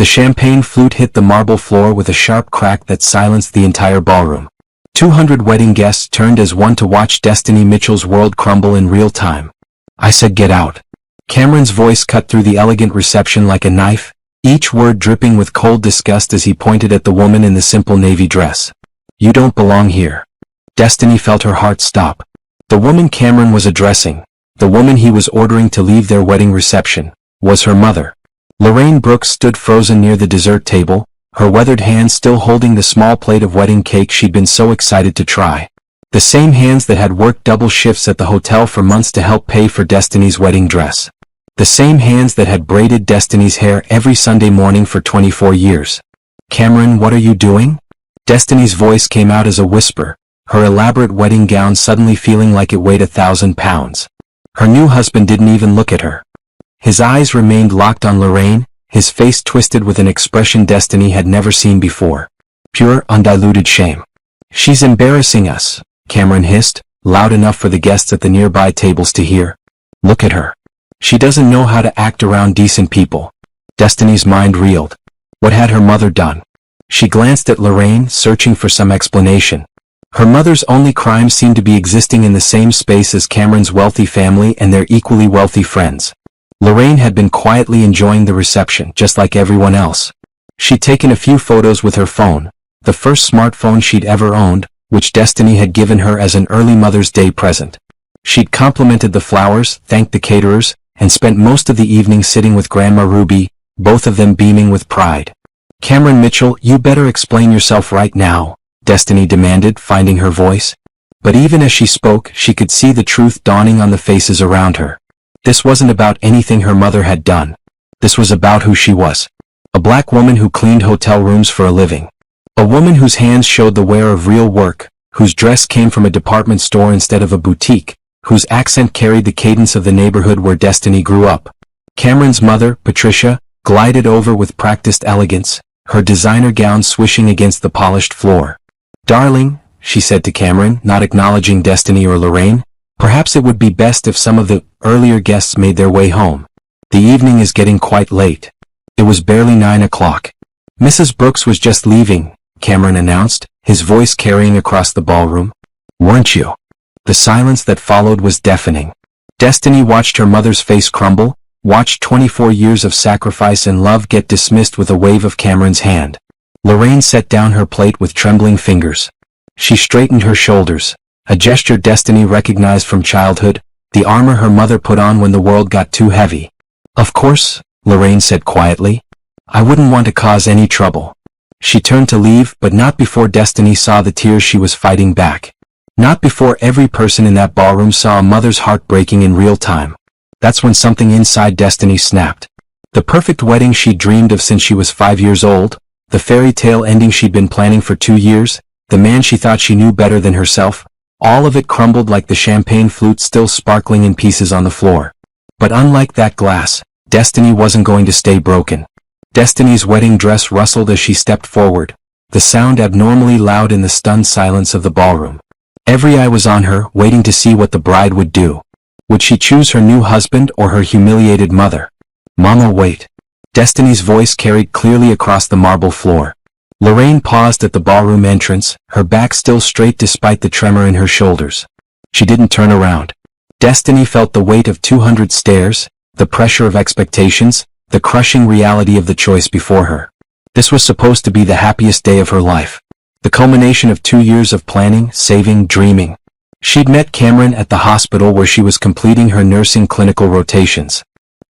The champagne flute hit the marble floor with a sharp crack that silenced the entire ballroom. 200 wedding guests turned as one to watch Destiny Mitchell's world crumble in real time. "I said get out." Cameron's voice cut through the elegant reception like a knife, each word dripping with cold disgust as he pointed at the woman in the simple navy dress. "You don't belong here." Destiny felt her heart stop. The woman Cameron was addressing, the woman he was ordering to leave their wedding reception, was her mother. Lorraine Brooks stood frozen near the dessert table, her weathered hands still holding the small plate of wedding cake she'd been so excited to try. The same hands that had worked double shifts at the hotel for months to help pay for Destiny's wedding dress. The same hands that had braided Destiny's hair every Sunday morning for 24 years. "Cameron, what are you doing?" Destiny's voice came out as a whisper, her elaborate wedding gown suddenly feeling like it weighed 1,000 pounds. Her new husband didn't even look at her. His eyes remained locked on Lorraine, his face twisted with an expression Destiny had never seen before. Pure, undiluted shame. "She's embarrassing us," Cameron hissed, loud enough for the guests at the nearby tables to hear. "Look at her. She doesn't know how to act around decent people." Destiny's mind reeled. What had her mother done? She glanced at Lorraine, searching for some explanation. Her mother's only crime seemed to be existing in the same space as Cameron's wealthy family and their equally wealthy friends. Lorraine had been quietly enjoying the reception, just like everyone else. She'd taken a few photos with her phone, the first smartphone she'd ever owned, which Destiny had given her as an early Mother's Day present. She'd complimented the flowers, thanked the caterers, and spent most of the evening sitting with Grandma Ruby, both of them beaming with pride. "Cameron Mitchell, you better explain yourself right now," Destiny demanded, finding her voice. But even as she spoke, she could see the truth dawning on the faces around her. This wasn't about anything her mother had done. This was about who she was. A black woman who cleaned hotel rooms for a living. A woman whose hands showed the wear of real work, whose dress came from a department store instead of a boutique, whose accent carried the cadence of the neighborhood where Destiny grew up. Cameron's mother, Patricia, glided over with practiced elegance, her designer gown swishing against the polished floor. "Darling," she said to Cameron, not acknowledging Destiny or Lorraine, "perhaps it would be best if some of the earlier guests made their way home. The evening is getting quite late." It was barely 9 o'clock. "Mrs. Brooks was just leaving," Cameron announced, his voice carrying across the ballroom. "Weren't you?" The silence that followed was deafening. Destiny watched her mother's face crumble, watched 24 years of sacrifice and love get dismissed with a wave of Cameron's hand. Lorraine set down her plate with trembling fingers. She straightened her shoulders, a gesture Destiny recognized from childhood, the armor her mother put on when the world got too heavy. "Of course," Lorraine said quietly. "I wouldn't want to cause any trouble." She turned to leave, but not before Destiny saw the tears she was fighting back. Not before every person in that ballroom saw a mother's heart breaking in real time. That's when something inside Destiny snapped. The perfect wedding she'd dreamed of since she was 5 years old, the fairy tale ending she'd been planning for 2 years, the man she thought she knew better than herself, all of it crumbled like the champagne flute still sparkling in pieces on the floor. But unlike that glass, Destiny wasn't going to stay broken. Destiny's wedding dress rustled as she stepped forward, the sound abnormally loud in the stunned silence of the ballroom. Every eye was on her, waiting to see what the bride would do. Would she choose her new husband or her humiliated mother? "Mama, wait." Destiny's voice carried clearly across the marble floor. Lorraine paused at the ballroom entrance, her back still straight despite the tremor in her shoulders. She didn't turn around. Destiny felt the weight of 200 stares, the pressure of expectations, the crushing reality of the choice before her. This was supposed to be the happiest day of her life. The culmination of 2 years of planning, saving, dreaming. She'd met Cameron at the hospital where she was completing her nursing clinical rotations.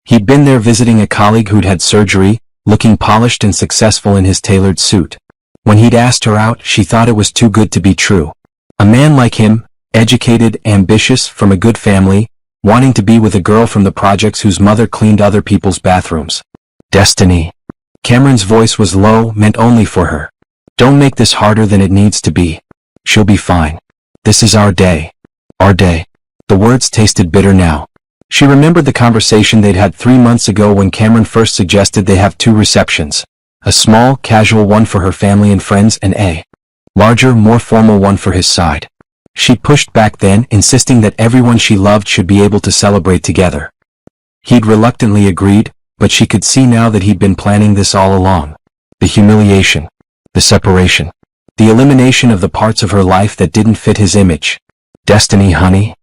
He'd been there visiting a colleague who'd had surgery, looking polished and successful in his tailored suit. When he'd asked her out, she thought it was too good to be true. A man like him, educated, ambitious, from a good family, wanting to be with a girl from the projects whose mother cleaned other people's bathrooms. Destiny. Cameron's voice was low, meant only for her. "Don't make this harder than it needs to be. She'll be fine. This is our day. Our day." The words tasted bitter now. She remembered the conversation they'd had 3 months ago when Cameron first suggested they have 2 receptions. A small, casual one for her family and friends and a larger, more formal one for his side. She pushed back then, insisting that everyone she loved should be able to celebrate together. He'd reluctantly agreed, but she could see now that he'd been planning this all along. The humiliation. The separation. The elimination of the parts of her life that didn't fit his image. Destiny, honey?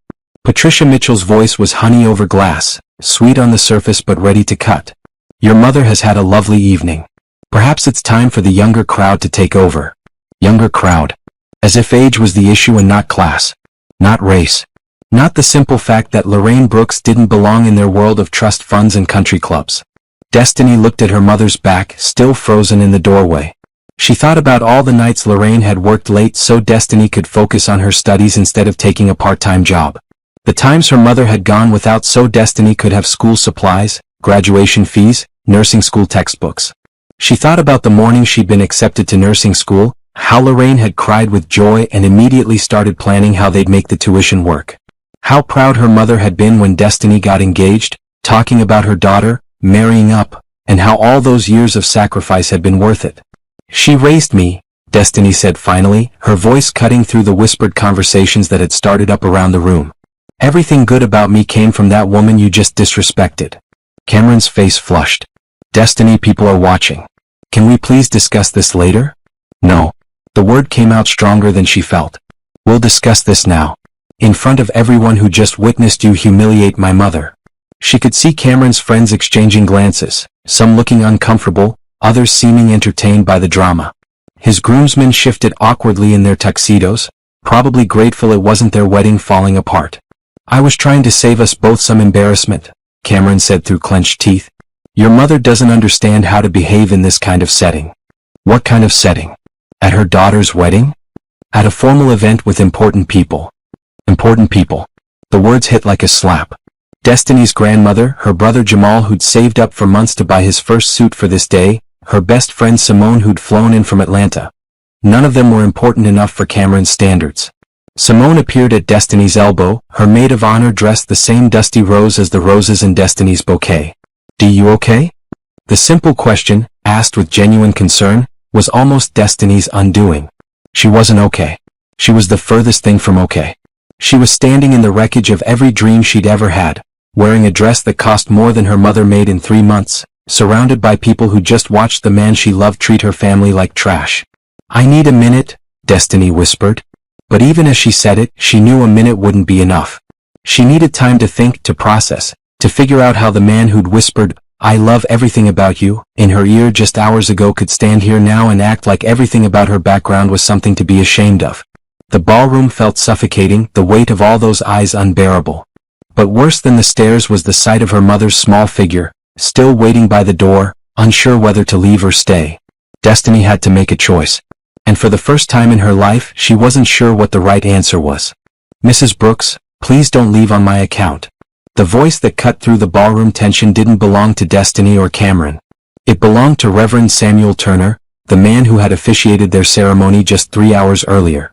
Patricia Mitchell's voice was honey over glass, sweet on the surface but ready to cut. Your mother has had a lovely evening. Perhaps it's time for the younger crowd to take over. Younger crowd. As if age was the issue and not class. Not race. Not the simple fact that Lorraine Brooks didn't belong in their world of trust funds and country clubs. Destiny looked at her mother's back, still frozen in the doorway. She thought about all the nights Lorraine had worked late so Destiny could focus on her studies instead of taking a part-time job. The times her mother had gone without so Destiny could have school supplies, graduation fees, nursing school textbooks. She thought about the morning she'd been accepted to nursing school, how Lorraine had cried with joy and immediately started planning how they'd make the tuition work. How proud her mother had been when Destiny got engaged, talking about her daughter, marrying up, and how all those years of sacrifice had been worth it. She raised me, Destiny said finally, her voice cutting through the whispered conversations that had started up around the room. Everything good about me came from that woman you just disrespected. Cameron's face flushed. Destiny, people are watching. Can we please discuss this later? No. The word came out stronger than she felt. We'll discuss this now. In front of everyone who just witnessed you humiliate my mother. She could see Cameron's friends exchanging glances, some looking uncomfortable, others seeming entertained by the drama. His groomsmen shifted awkwardly in their tuxedos, probably grateful it wasn't their wedding falling apart. I was trying to save us both some embarrassment, Cameron said through clenched teeth. Your mother doesn't understand how to behave in this kind of setting. What kind of setting? At her daughter's wedding? At a formal event with important people. Important people. The words hit like a slap. Destiny's grandmother, her brother Jamal who'd saved up for months to buy his first suit for this day, her best friend Simone who'd flown in from Atlanta. None of them were important enough for Cameron's standards. Simone appeared at Destiny's elbow, her maid of honor dressed the same dusty rose as the roses in Destiny's bouquet. "Do you okay?" The simple question, asked with genuine concern, was almost Destiny's undoing. She wasn't okay. She was the furthest thing from okay. She was standing in the wreckage of every dream she'd ever had, wearing a dress that cost more than her mother made in 3 months, surrounded by people who just watched the man she loved treat her family like trash. "I need a minute," Destiny whispered. But even as she said it, she knew a minute wouldn't be enough. She needed time to think, to process, to figure out how the man who'd whispered, "I love everything about you," in her ear just hours ago could stand here now and act like everything about her background was something to be ashamed of. The ballroom felt suffocating, the weight of all those eyes unbearable. But worse than the stares was the sight of her mother's small figure, still waiting by the door, unsure whether to leave or stay. Destiny had to make a choice. And for the first time in her life, she wasn't sure what the right answer was. "Mrs. Brooks, please don't leave on my account." The voice that cut through the ballroom tension didn't belong to Destiny or Cameron. It belonged to Reverend Samuel Turner, the man who had officiated their ceremony just 3 hours earlier.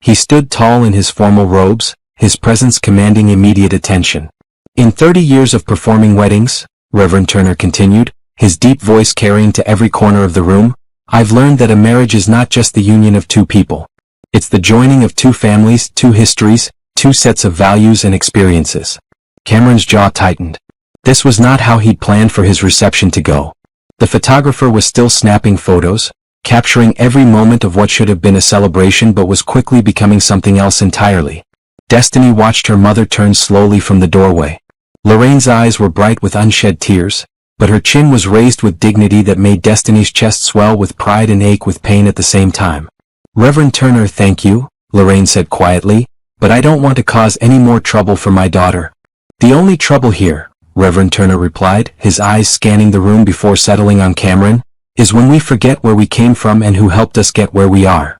He stood tall in his formal robes, his presence commanding immediate attention. "In 30 years of performing weddings," Reverend Turner continued, his deep voice carrying to every corner of the room, "I've learned that a marriage is not just the union of two people. It's the joining of two families, two histories, two sets of values and experiences." Cameron's jaw tightened. This was not how he'd planned for his reception to go. The photographer was still snapping photos, capturing every moment of what should have been a celebration but was quickly becoming something else entirely. Destiny watched her mother turn slowly from the doorway. Lorraine's eyes were bright with unshed tears, but her chin was raised with dignity that made Destiny's chest swell with pride and ache with pain at the same time. "Reverend Turner, thank you," Lorraine said quietly, "but I don't want to cause any more trouble for my daughter." "The only trouble here," Reverend Turner replied, his eyes scanning the room before settling on Cameron, "is when we forget where we came from and who helped us get where we are."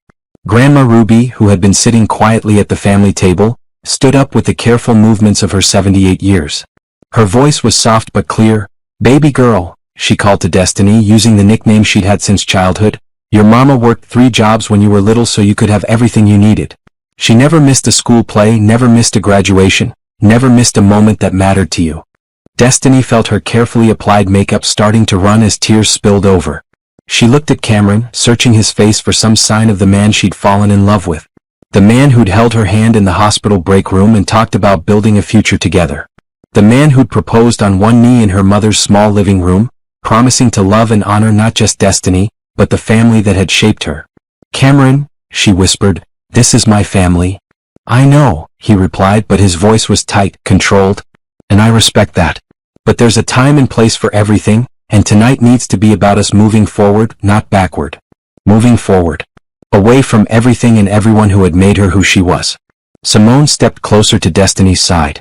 Grandma Ruby, who had been sitting quietly at the family table, stood up with the careful movements of her 78 years. Her voice was soft but clear. "Baby girl," she called to Destiny using the nickname she'd had since childhood, "your mama worked 3 jobs when you were little so you could have everything you needed. She never missed a school play, never missed a graduation, never missed a moment that mattered to you." Destiny felt her carefully applied makeup starting to run as tears spilled over. She looked at Cameron, searching his face for some sign of the man she'd fallen in love with. The man who'd held her hand in the hospital break room and talked about building a future together. The man who'd proposed on one knee in her mother's small living room, promising to love and honor not just Destiny, but the family that had shaped her. "Cameron," she whispered, "this is my family." "I know," he replied, but his voice was tight, controlled. "And I respect that. But there's a time and place for everything, and tonight needs to be about us moving forward, not backward. Moving forward. Away from everything and everyone who had made her who she was." Simone stepped closer to Destiny's side.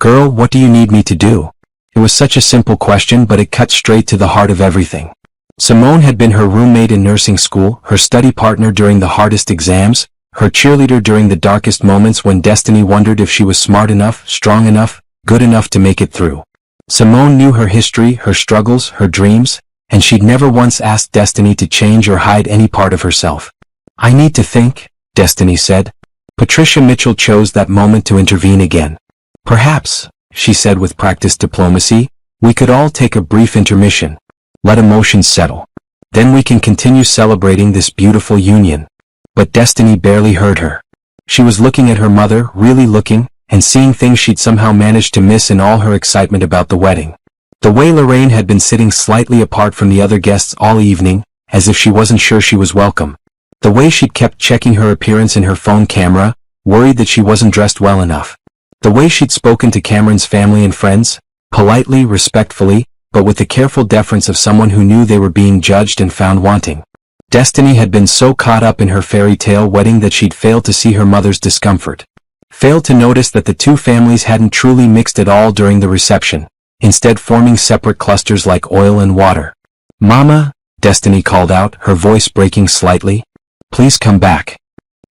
"Girl, what do you need me to do?" It was such a simple question, but it cut straight to the heart of everything. Simone had been her roommate in nursing school, her study partner during the hardest exams, her cheerleader during the darkest moments when Destiny wondered if she was smart enough, strong enough, good enough to make it through. Simone knew her history, her struggles, her dreams, and she'd never once asked Destiny to change or hide any part of herself. "I need to think," Destiny said. Patricia Mitchell chose that moment to intervene again. "Perhaps," she said with practiced diplomacy, "we could all take a brief intermission. Let emotions settle. Then we can continue celebrating this beautiful union." But Destiny barely heard her. She was looking at her mother, really looking, and seeing things she'd somehow managed to miss in all her excitement about the wedding. The way Lorraine had been sitting slightly apart from the other guests all evening, as if she wasn't sure she was welcome. The way she'd kept checking her appearance in her phone camera, worried that she wasn't dressed well enough. The way she'd spoken to Cameron's family and friends, politely, respectfully, but with the careful deference of someone who knew they were being judged and found wanting. Destiny had been so caught up in her fairy tale wedding that she'd failed to see her mother's discomfort. Failed to notice that the two families hadn't truly mixed at all during the reception, instead forming separate clusters like oil and water. "Mama," Destiny called out, her voice breaking slightly. "Please come back."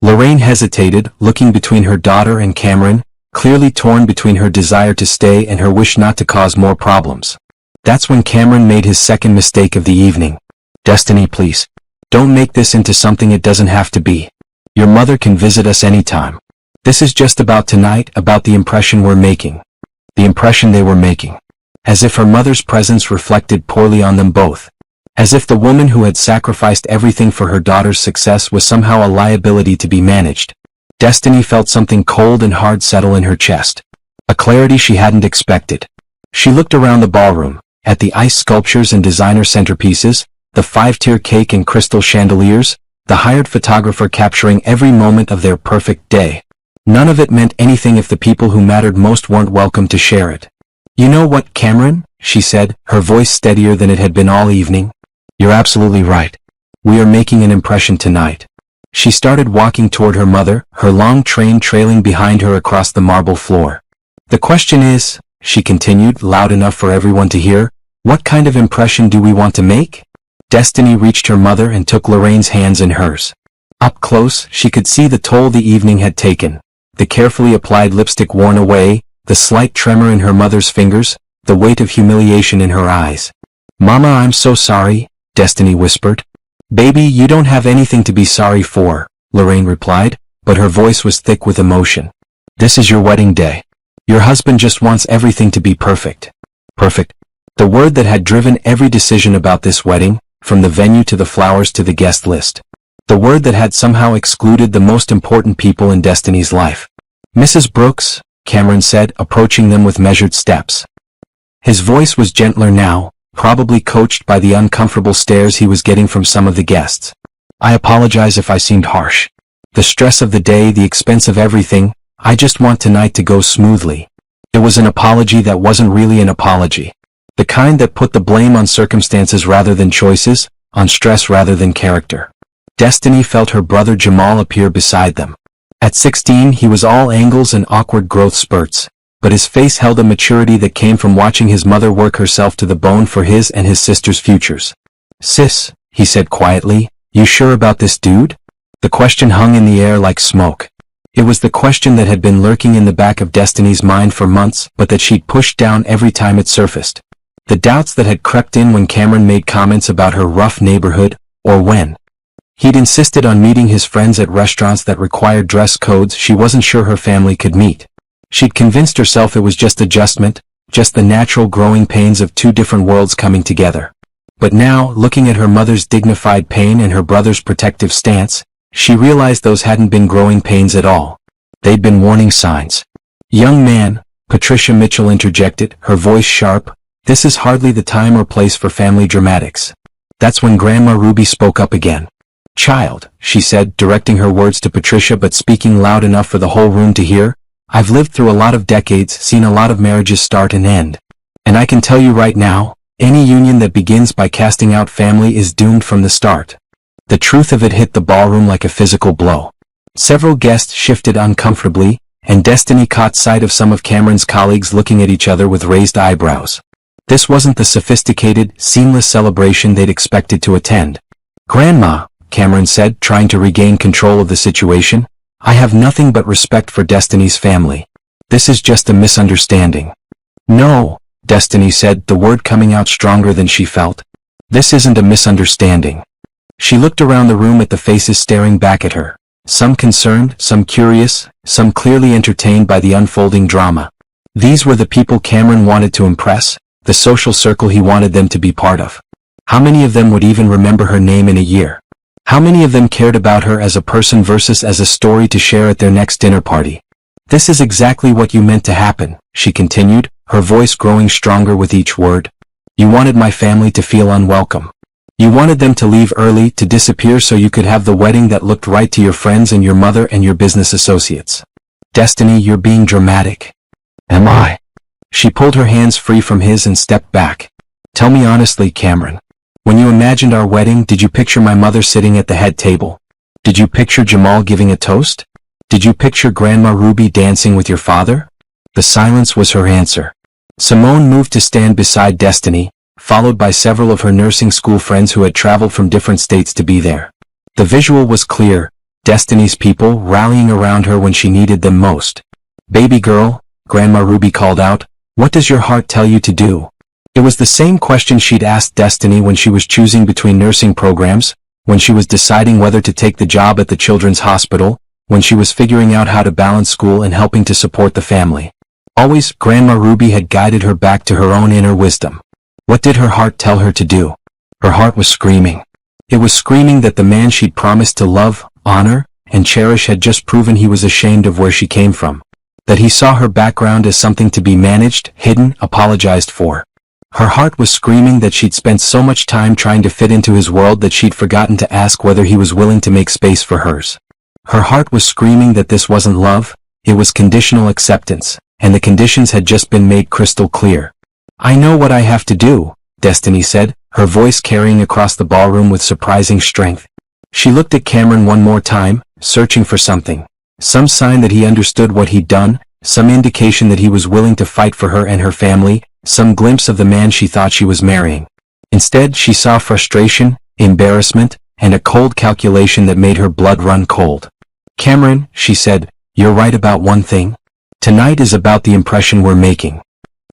Lorraine hesitated, looking between her daughter and Cameron, clearly torn between her desire to stay and her wish not to cause more problems. That's when Cameron made his second mistake of the evening. "Destiny, please. Don't make this into something it doesn't have to be. Your mother can visit us anytime. This is just about tonight, about the impression we're making." The impression they were making. As if her mother's presence reflected poorly on them both. As if the woman who had sacrificed everything for her daughter's success was somehow a liability to be managed. Destiny felt something cold and hard settle in her chest. A clarity she hadn't expected. She looked around the ballroom, at the ice sculptures and designer centerpieces, the 5-tier cake and crystal chandeliers, the hired photographer capturing every moment of their perfect day. None of it meant anything if the people who mattered most weren't welcome to share it. "You know what, Cameron?" she said, her voice steadier than it had been all evening. "You're absolutely right. We are making an impression tonight." She started walking toward her mother, her long train trailing behind her across the marble floor. "The question is," she continued, loud enough for everyone to hear, "what kind of impression do we want to make?" Destiny reached her mother and took Lorraine's hands in hers. Up close, she could see the toll the evening had taken, the carefully applied lipstick worn away, the slight tremor in her mother's fingers, the weight of humiliation in her eyes. "Mama, I'm so sorry," Destiny whispered. "Baby, you don't have anything to be sorry for," Lorraine replied, but her voice was thick with emotion. "This is your wedding day. Your husband just wants everything to be perfect." Perfect. The word that had driven every decision about this wedding, from the venue to the flowers to the guest list. The word that had somehow excluded the most important people in Destiny's life. "Mrs. Brooks," Cameron said, approaching them with measured steps. His voice was gentler now, probably coached by the uncomfortable stares he was getting from some of the guests. "I apologize if I seemed harsh. The stress of the day, the expense of everything, I just want tonight to go smoothly." It was an apology that wasn't really an apology. The kind that put the blame on circumstances rather than choices, on stress rather than character. Destiny felt her brother Jamal appear beside them. At 16 he was all angles and awkward growth spurts, but his face held a maturity that came from watching his mother work herself to the bone for his and his sister's futures. "Sis," he said quietly, "you sure about this dude?" The question hung in the air like smoke. It was the question that had been lurking in the back of Destiny's mind for months, but that she'd pushed down every time it surfaced. The doubts that had crept in when Cameron made comments about her rough neighborhood, or when he'd insisted on meeting his friends at restaurants that required dress codes she wasn't sure her family could meet. She'd convinced herself it was just adjustment, just the natural growing pains of two different worlds coming together. But now, looking at her mother's dignified pain and her brother's protective stance, she realized those hadn't been growing pains at all. They'd been warning signs. "Young man," Patricia Mitchell interjected, her voice sharp. This is hardly the time or place for family dramatics. That's when Grandma Ruby spoke up again. Child, she said, directing her words to Patricia but speaking loud enough for the whole room to hear, I've lived through a lot of decades, seen a lot of marriages start and end. And I can tell you right now, any union that begins by casting out family is doomed from the start. The truth of it hit the ballroom like a physical blow. Several guests shifted uncomfortably, and Destiny caught sight of some of Cameron's colleagues looking at each other with raised eyebrows. This wasn't the sophisticated, seamless celebration they'd expected to attend. Grandma, Cameron said, trying to regain control of the situation, I have nothing but respect for Destiny's family. This is just a misunderstanding. No, Destiny said, the word coming out stronger than she felt. This isn't a misunderstanding. She looked around the room at the faces staring back at her. Some concerned, some curious, some clearly entertained by the unfolding drama. These were the people Cameron wanted to impress, the social circle he wanted them to be part of. How many of them would even remember her name in a year? How many of them cared about her as a person versus as a story to share at their next dinner party? This is exactly what you meant to happen, she continued, her voice growing stronger with each word. You wanted my family to feel unwelcome. You wanted them to leave early, to disappear so you could have the wedding that looked right to your friends and your mother and your business associates. Destiny, you're being dramatic. Am I? She pulled her hands free from his and stepped back. Tell me honestly, Cameron. When you imagined our wedding, did you picture my mother sitting at the head table? Did you picture Jamal giving a toast? Did you picture Grandma Ruby dancing with your father? The silence was her answer. Simone moved to stand beside Destiny, followed by several of her nursing school friends who had traveled from different states to be there. The visual was clear, Destiny's people rallying around her when she needed them most. Baby girl, Grandma Ruby called out, what does your heart tell you to do? It was the same question she'd asked Destiny when she was choosing between nursing programs, when she was deciding whether to take the job at the children's hospital, when she was figuring out how to balance school and helping to support the family. Always, Grandma Ruby had guided her back to her own inner wisdom. What did her heart tell her to do? Her heart was screaming. It was screaming that the man she'd promised to love, honor, and cherish had just proven he was ashamed of where she came from. That he saw her background as something to be managed, hidden, apologized for. Her heart was screaming that she'd spent so much time trying to fit into his world that she'd forgotten to ask whether he was willing to make space for hers. Her heart was screaming that this wasn't love, it was conditional acceptance, and the conditions had just been made crystal clear. I know what I have to do, Destiny said, her voice carrying across the ballroom with surprising strength. She looked at Cameron one more time, searching for something. Some sign that he understood what he'd done, some indication that he was willing to fight for her and her family, some glimpse of the man she thought she was marrying. Instead, she saw frustration, embarrassment, and a cold calculation that made her blood run cold. Cameron, she said, you're right about one thing. Tonight is about the impression we're making.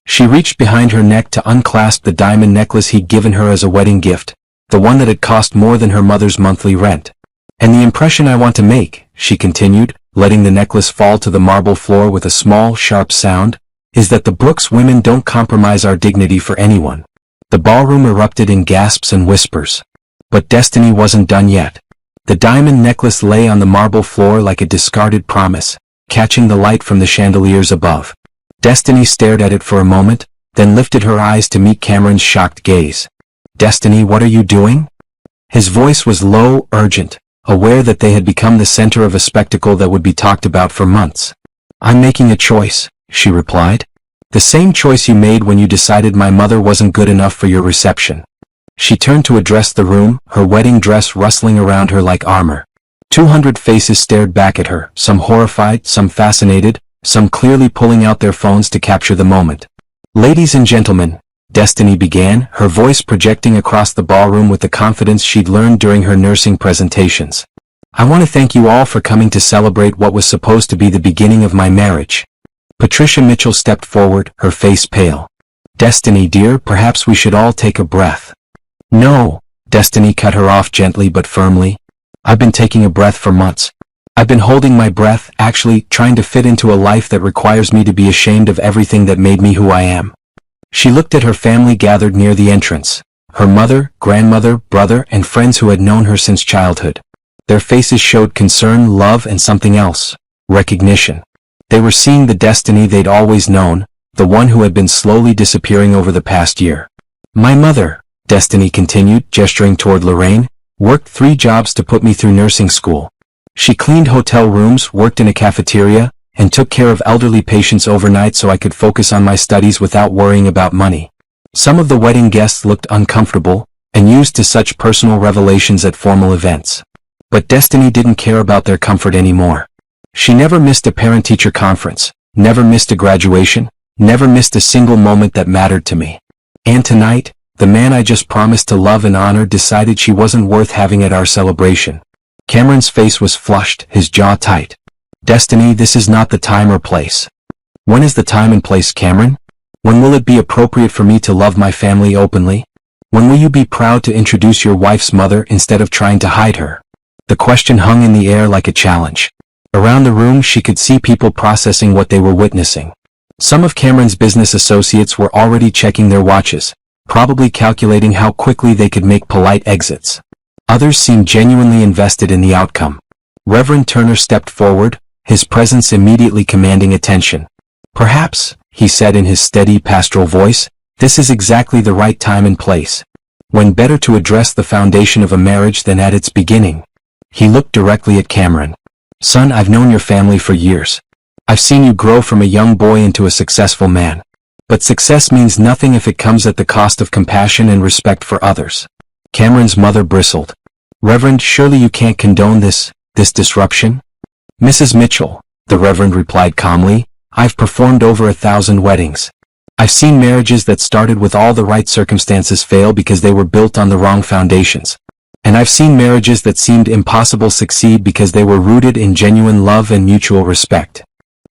She reached behind her neck to unclasp the diamond necklace he'd given her as a wedding gift, the one that had cost more than her mother's monthly rent. And the impression I want to make, she continued, letting the necklace fall to the marble floor with a small, sharp sound, is that the Brooks women don't compromise our dignity for anyone. The ballroom erupted in gasps and whispers. But Destiny wasn't done yet. The diamond necklace lay on the marble floor like a discarded promise, catching the light from the chandeliers above. Destiny stared at it for a moment, then lifted her eyes to meet Cameron's shocked gaze. Destiny, what are you doing? His voice was low, urgent, aware that they had become the center of a spectacle that would be talked about for months. I'm making a choice, she replied. The same choice you made when you decided my mother wasn't good enough for your reception. She turned to address the room, her wedding dress rustling around her like armor. 200 faces stared back at her, some horrified, some fascinated, some clearly pulling out their phones to capture the moment. Ladies and gentlemen, Destiny began, her voice projecting across the ballroom with the confidence she'd learned during her nursing presentations. I want to thank you all for coming to celebrate what was supposed to be the beginning of my marriage. Patricia Mitchell stepped forward, her face pale. Destiny, dear, perhaps we should all take a breath. No, Destiny cut her off gently but firmly. I've been taking a breath for months. I've been holding my breath, actually, trying to fit into a life that requires me to be ashamed of everything that made me who I am. She looked at her family gathered near the entrance. Her mother, grandmother, brother, and friends who had known her since childhood. Their faces showed concern, love, and something else. Recognition. They were seeing the Destiny they'd always known, the one who had been slowly disappearing over the past year. My mother, Destiny continued, gesturing toward Lorraine, worked 3 jobs to put me through nursing school. She cleaned hotel rooms, worked in a cafeteria, and took care of elderly patients overnight so I could focus on my studies without worrying about money. Some of the wedding guests looked uncomfortable, and used to such personal revelations at formal events. But Destiny didn't care about their comfort anymore. She never missed a parent-teacher conference, never missed a graduation, never missed a single moment that mattered to me. And tonight, the man I just promised to love and honor decided she wasn't worth having at our celebration. Cameron's face was flushed, his jaw tight. Destiny, this is not the time or place. When is the time and place, Cameron? When will it be appropriate for me to love my family openly? When will you be proud to introduce your wife's mother instead of trying to hide her? The question hung in the air like a challenge. Around the room she could see people processing what they were witnessing. Some of Cameron's business associates were already checking their watches, probably calculating how quickly they could make polite exits. Others seemed genuinely invested in the outcome. Reverend Turner stepped forward, his presence immediately commanding attention. Perhaps, he said in his steady pastoral voice, this is exactly the right time and place. When better to address the foundation of a marriage than at its beginning. He looked directly at Cameron. Son, I've known your family for years. I've seen you grow from a young boy into a successful man. But success means nothing if it comes at the cost of compassion and respect for others. Cameron's mother bristled. Reverend, surely you can't condone this disruption? Mrs. Mitchell, the Reverend replied calmly, I've performed over 1,000 weddings. I've seen marriages that started with all the right circumstances fail because they were built on the wrong foundations. And I've seen marriages that seemed impossible succeed because they were rooted in genuine love and mutual respect.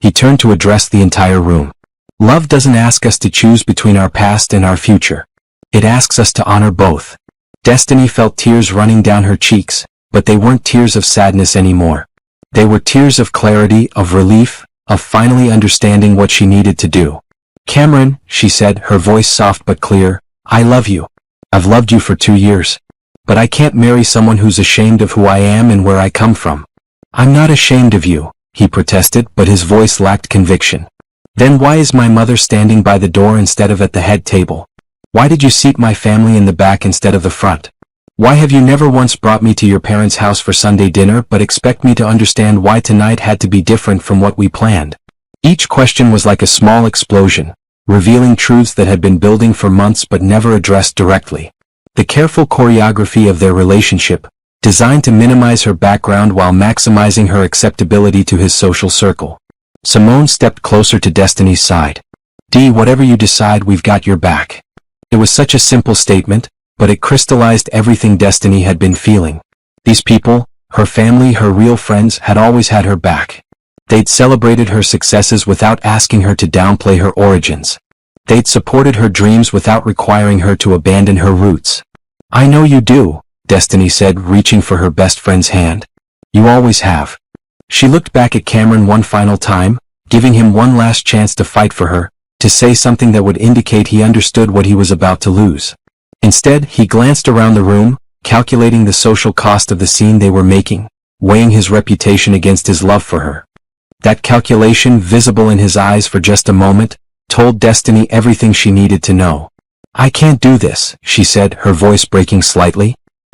He turned to address the entire room. Love doesn't ask us to choose between our past and our future. It asks us to honor both. Destiny felt tears running down her cheeks, but they weren't tears of sadness anymore. They were tears of clarity, of relief, of finally understanding what she needed to do. Cameron, she said, her voice soft but clear, I love you. I've loved you for 2 years. But I can't marry someone who's ashamed of who I am and where I come from. I'm not ashamed of you, he protested, but his voice lacked conviction. Then why is my mother standing by the door instead of at the head table? Why did you seat my family in the back instead of the front? Why have you never once brought me to your parents' house for Sunday dinner but expect me to understand why tonight had to be different from what we planned? Each question was like a small explosion, revealing truths that had been building for months but never addressed directly. The careful choreography of their relationship, designed to minimize her background while maximizing her acceptability to his social circle. Simone stepped closer to Destiny's side. Dee, whatever you decide, we've got your back. It was such a simple statement, but it crystallized everything Destiny had been feeling. These people, her family, her real friends, had always had her back. They'd celebrated her successes without asking her to downplay her origins. They'd supported her dreams without requiring her to abandon her roots. I know you do, Destiny said, reaching for her best friend's hand. You always have. She looked back at Cameron one final time, giving him one last chance to fight for her, to say something that would indicate he understood what he was about to lose. Instead, he glanced around the room, calculating the social cost of the scene they were making, weighing his reputation against his love for her. That calculation, visible in his eyes for just a moment, told Destiny everything she needed to know. I can't do this, she said, her voice breaking slightly.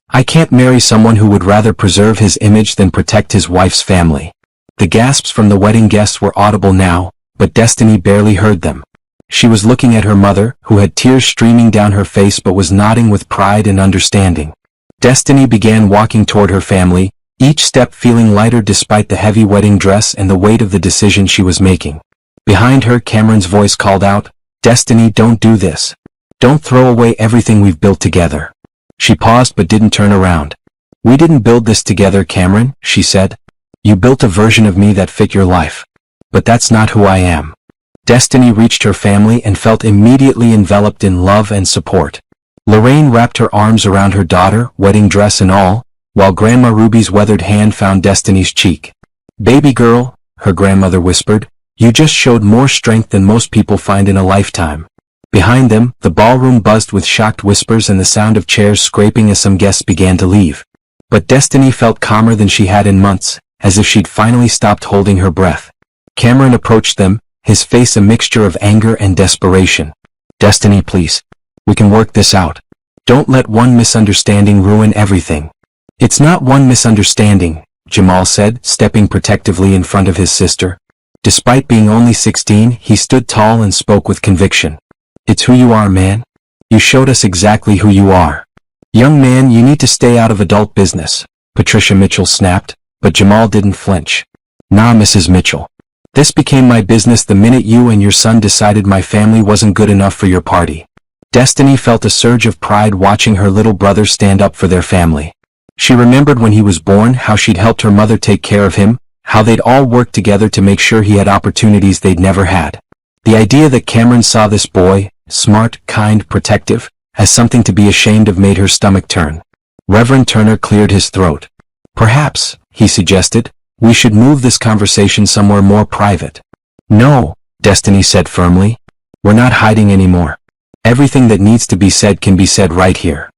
I can't marry someone who would rather preserve his image than protect his wife's family. The gasps from the wedding guests were audible now, but Destiny barely heard them. She was looking at her mother, who had tears streaming down her face but was nodding with pride and understanding. Destiny began walking toward her family, each step feeling lighter despite the heavy wedding dress and the weight of the decision she was making. Behind her, Cameron's voice called out, Destiny, don't do this. Don't throw away everything we've built together. She paused but didn't turn around. We didn't build this together, Cameron, she said. You built a version of me that fit your life. But that's not who I am. Destiny reached her family and felt immediately enveloped in love and support. Lorraine wrapped her arms around her daughter, wedding dress and all, while Grandma Ruby's weathered hand found Destiny's cheek. Baby girl, her grandmother whispered, you just showed more strength than most people find in a lifetime. Behind them, the ballroom buzzed with shocked whispers and the sound of chairs scraping as some guests began to leave. But Destiny felt calmer than she had in months, as if she'd finally stopped holding her breath. Cameron approached them, his face a mixture of anger and desperation. Destiny, please. We can work this out. Don't let one misunderstanding ruin everything. It's not one misunderstanding, Jamal said, stepping protectively in front of his sister. Despite being only 16, he stood tall and spoke with conviction. It's who you are, man. You showed us exactly who you are. Young man, you need to stay out of adult business, Patricia Mitchell snapped, but Jamal didn't flinch. Nah, Mrs. Mitchell. This became my business the minute you and your son decided my family wasn't good enough for your party. Destiny felt a surge of pride watching her little brother stand up for their family. She remembered when he was born how she'd helped her mother take care of him, how they'd all worked together to make sure he had opportunities they'd never had. The idea that Cameron saw this boy, smart, kind, protective, as something to be ashamed of made her stomach turn. Reverend Turner cleared his throat. Perhaps, he suggested, we should move this conversation somewhere more private. No, Destiny said firmly. We're not hiding anymore. Everything that needs to be said can be said right here.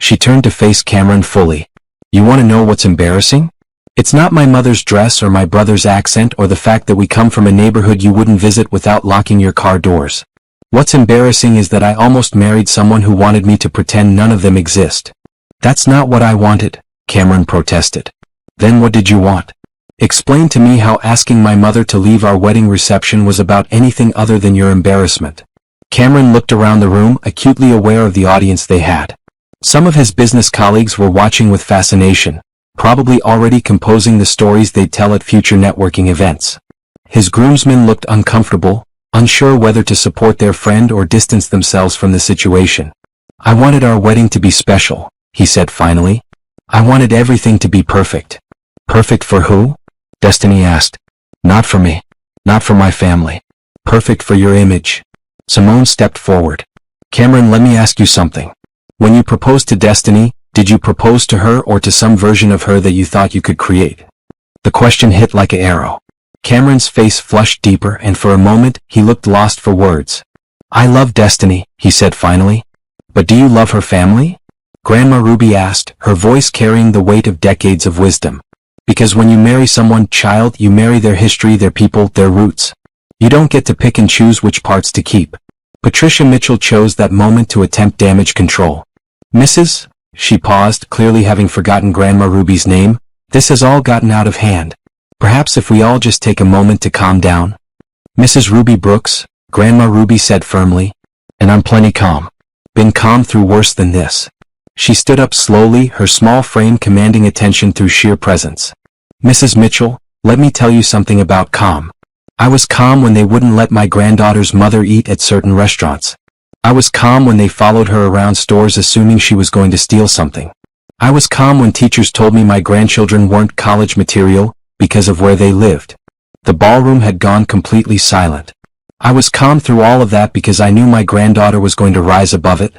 She turned to face Cameron fully. You want to know what's embarrassing? It's not my mother's dress or my brother's accent or the fact that we come from a neighborhood you wouldn't visit without locking your car doors. What's embarrassing is that I almost married someone who wanted me to pretend none of them exist. That's not what I wanted, Cameron protested. Then what did you want? Explain to me how asking my mother to leave our wedding reception was about anything other than your embarrassment. Cameron looked around the room, acutely aware of the audience they had. Some of his business colleagues were watching with fascination, probably already composing the stories they'd tell at future networking events. His groomsmen looked uncomfortable, unsure whether to support their friend or distance themselves from the situation. I wanted our wedding to be special, he said finally. I wanted everything to be perfect. Perfect for who? Destiny asked. Not for me. Not for my family. Perfect for your image. Simone stepped forward. Cameron, let me ask you something. When you proposed to Destiny, did you propose to her or to some version of her that you thought you could create? The question hit like an arrow. Cameron's face flushed deeper and for a moment he looked lost for words. I love Destiny, he said finally. But do you love her family? Grandma Ruby asked, her voice carrying the weight of decades of wisdom. Because when you marry someone, child, you marry their history, their people, their roots. You don't get to pick and choose which parts to keep. Patricia Mitchell chose that moment to attempt damage control. Mrs. She paused, clearly having forgotten Grandma Ruby's name. This has all gotten out of hand. Perhaps if we all just take a moment to calm down. Mrs. Ruby Brooks, Grandma Ruby said firmly. And I'm plenty calm. Been calm through worse than this. She stood up slowly, her small frame commanding attention through sheer presence. Mrs. Mitchell, let me tell you something about calm. I was calm when they wouldn't let my granddaughter's mother eat at certain restaurants. I was calm when they followed her around stores assuming she was going to steal something. I was calm when teachers told me my grandchildren weren't college material because of where they lived. The ballroom had gone completely silent. I was calm through all of that because I knew my granddaughter was going to rise above it.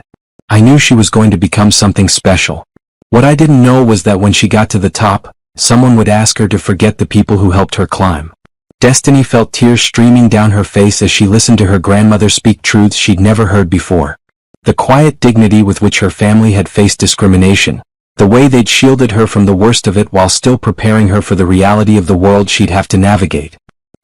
I knew she was going to become something special. What I didn't know was that when she got to the top, someone would ask her to forget the people who helped her climb. Destiny felt tears streaming down her face as she listened to her grandmother speak truths she'd never heard before. The quiet dignity with which her family had faced discrimination, the way they'd shielded her from the worst of it while still preparing her for the reality of the world she'd have to navigate.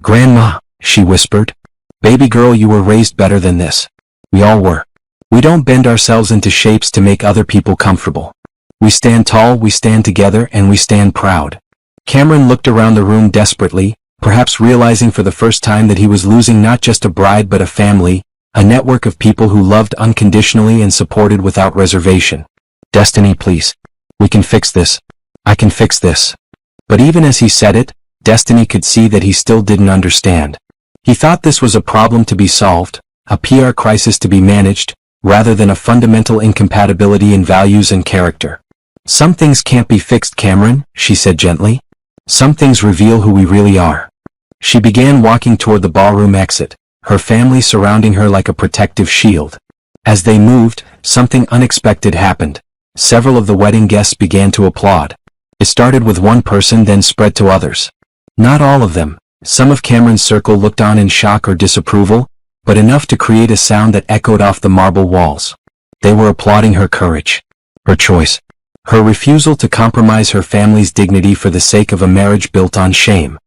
Grandma, she whispered. Baby girl, you were raised better than this. We all were. We don't bend ourselves into shapes to make other people comfortable. We stand tall, we stand together, and we stand proud. Cameron looked around the room desperately, perhaps realizing for the first time that he was losing not just a bride but a family, a network of people who loved unconditionally and supported without reservation. Destiny, please. We can fix this. I can fix this. But even as he said it, Destiny could see that he still didn't understand. He thought this was a problem to be solved, a PR crisis to be managed, rather than a fundamental incompatibility in values and character. Some things can't be fixed, Cameron, she said gently. Some things reveal who we really are. She began walking toward the ballroom exit, her family surrounding her like a protective shield. As they moved, something unexpected happened. Several of the wedding guests began to applaud. It started with one person, then spread to others. Not all of them. Some of Cameron's circle looked on in shock or disapproval, but enough to create a sound that echoed off the marble walls. They were applauding her courage, her choice, her refusal to compromise her family's dignity for the sake of a marriage built on shame.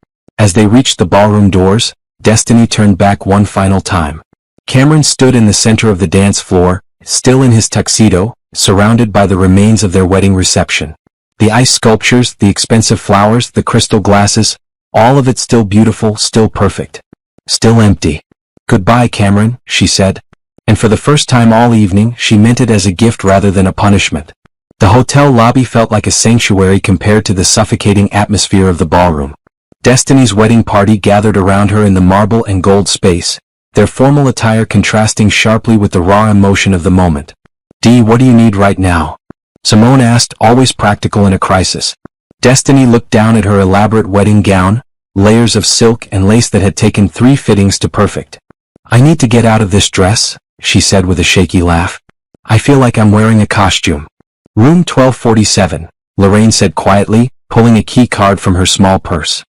As they reached the ballroom doors, Destiny turned back one final time. Cameron stood in the center of the dance floor, still in his tuxedo, surrounded by the remains of their wedding reception. The ice sculptures, the expensive flowers, the crystal glasses, all of it still beautiful, still perfect. Still empty. "Goodbye, Cameron," she said. And for the first time all evening, she meant it as a gift rather than a punishment. The hotel lobby felt like a sanctuary compared to the suffocating atmosphere of the ballroom. Destiny's wedding party gathered around her in the marble and gold space, their formal attire contrasting sharply with the raw emotion of the moment. "Dee, what do you need right now?" Simone asked, always practical in a crisis. Destiny looked down at her elaborate wedding gown, layers of silk and lace that had taken 3 fittings to perfect. "I need to get out of this dress," she said with a shaky laugh. "I feel like I'm wearing a costume." "Room 1247, Lorraine said quietly, pulling a key card from her small purse.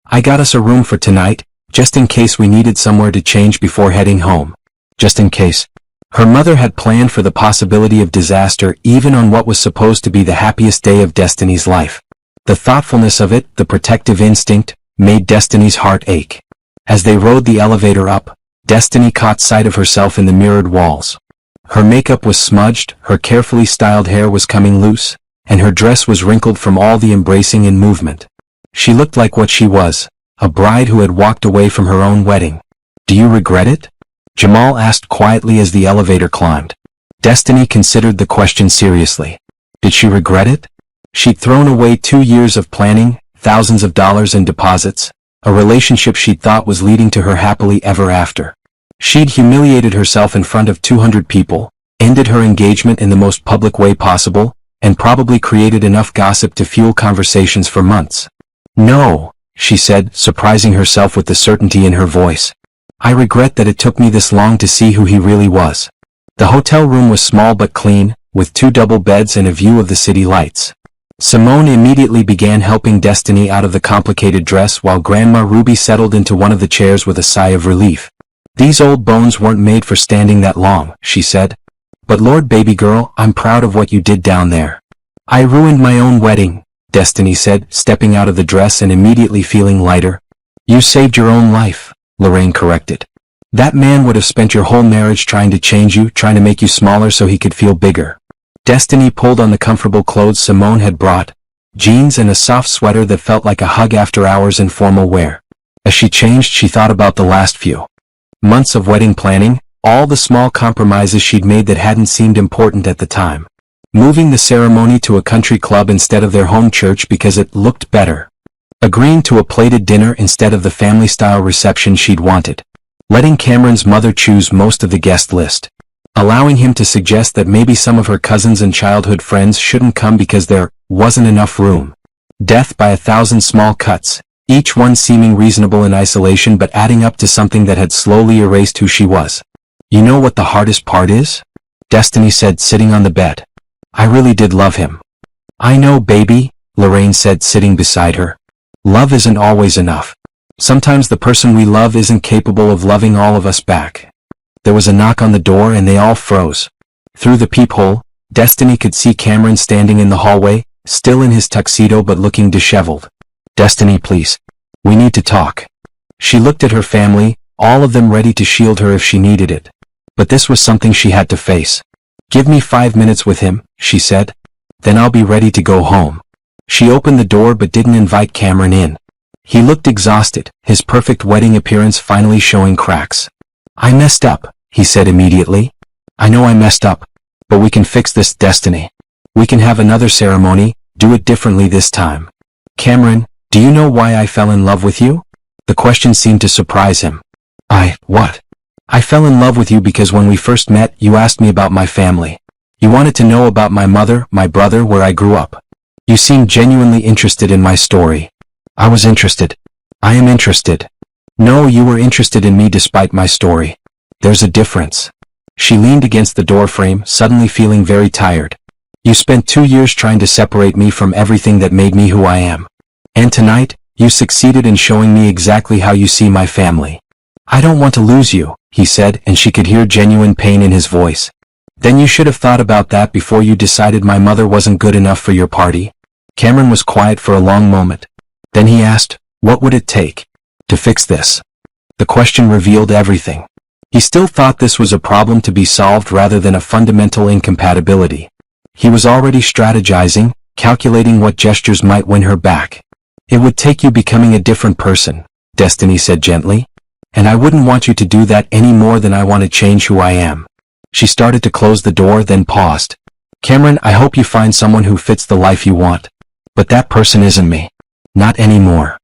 "I got us a room for tonight, just in case we needed somewhere to change before heading home." Just in case. Her mother had planned for the possibility of disaster even on what was supposed to be the happiest day of Destiny's life. The thoughtfulness of it, the protective instinct, made Destiny's heart ache. As they rode the elevator up, Destiny caught sight of herself in the mirrored walls. Her makeup was smudged, her carefully styled hair was coming loose, and her dress was wrinkled from all the embracing and movement. She looked like what she was, a bride who had walked away from her own wedding. "Do you regret it?" Jamal asked quietly as the elevator climbed. Destiny considered the question seriously. Did she regret it? She'd thrown away 2 years of planning, thousands of dollars in deposits, a relationship she'd thought was leading to her happily ever after. She'd humiliated herself in front of 200 people, ended her engagement in the most public way possible, and probably created enough gossip to fuel conversations for months. "No," she said, surprising herself with the certainty in her voice. "I regret that it took me this long to see who he really was." The hotel room was small but clean, with 2 double beds and a view of the city lights. Simone immediately began helping Destiny out of the complicated dress while Grandma Ruby settled into one of the chairs with a sigh of relief. "These old bones weren't made for standing that long," she said. "But Lord, baby girl, I'm proud of what you did down there." "I ruined my own wedding," Destiny said, stepping out of the dress and immediately feeling lighter. "You saved your own life," Lorraine corrected. "That man would have spent your whole marriage trying to change you, trying to make you smaller so he could feel bigger." Destiny pulled on the comfortable clothes Simone had brought, jeans and a soft sweater that felt like a hug after hours in formal wear. As she changed, she thought about the last few months of wedding planning, all the small compromises she'd made that hadn't seemed important at the time. Moving the ceremony to a country club instead of their home church because it looked better. Agreeing to a plated dinner instead of the family-style reception she'd wanted. Letting Cameron's mother choose most of the guest list. Allowing him to suggest that maybe some of her cousins and childhood friends shouldn't come because there wasn't enough room. Death by 1,000 small cuts, each one seeming reasonable in isolation but adding up to something that had slowly erased who she was. "You know what the hardest part is?" Destiny said, sitting on the bed. "I really did love him." "I know, baby," Lorraine said, sitting beside her. "Love isn't always enough. Sometimes the person we love isn't capable of loving all of us back." There was a knock on the door and they all froze. Through the peephole, Destiny could see Cameron standing in the hallway, still in his tuxedo but looking disheveled. "Destiny, please. We need to talk." She looked at her family, all of them ready to shield her if she needed it. But this was something she had to face. "Give me 5 minutes with him," she said. "Then I'll be ready to go home." She opened the door but didn't invite Cameron in. He looked exhausted, his perfect wedding appearance finally showing cracks. "I messed up," he said immediately. "I know I messed up. But we can fix this, Destiny. We can have another ceremony, do it differently this time." "Cameron, do you know why I fell in love with you?" The question seemed to surprise him. What? "I fell in love with you because when we first met, you asked me about my family. You wanted to know about my mother, my brother, where I grew up. You seemed genuinely interested in my story." "I was interested. I am interested." "No, you were interested in me despite my story. There's a difference." She leaned against the doorframe, suddenly feeling very tired. "You spent 2 years trying to separate me from everything that made me who I am. And tonight, you succeeded in showing me exactly how you see my family." "I don't want to lose you," he said, and she could hear genuine pain in his voice. "Then you should have thought about that before you decided my mother wasn't good enough for your party." Cameron was quiet for a long moment. Then he asked, "What would it take?" To fix this. The question revealed everything. He still thought this was a problem to be solved rather than a fundamental incompatibility. He was already strategizing, calculating what gestures might win her back. It would take you becoming a different person, Destiny said gently. And I wouldn't want you to do that any more than I want to change who I am. She started to close the door, then paused. Cameron, I hope you find someone who fits the life you want. But that person isn't me. Not anymore.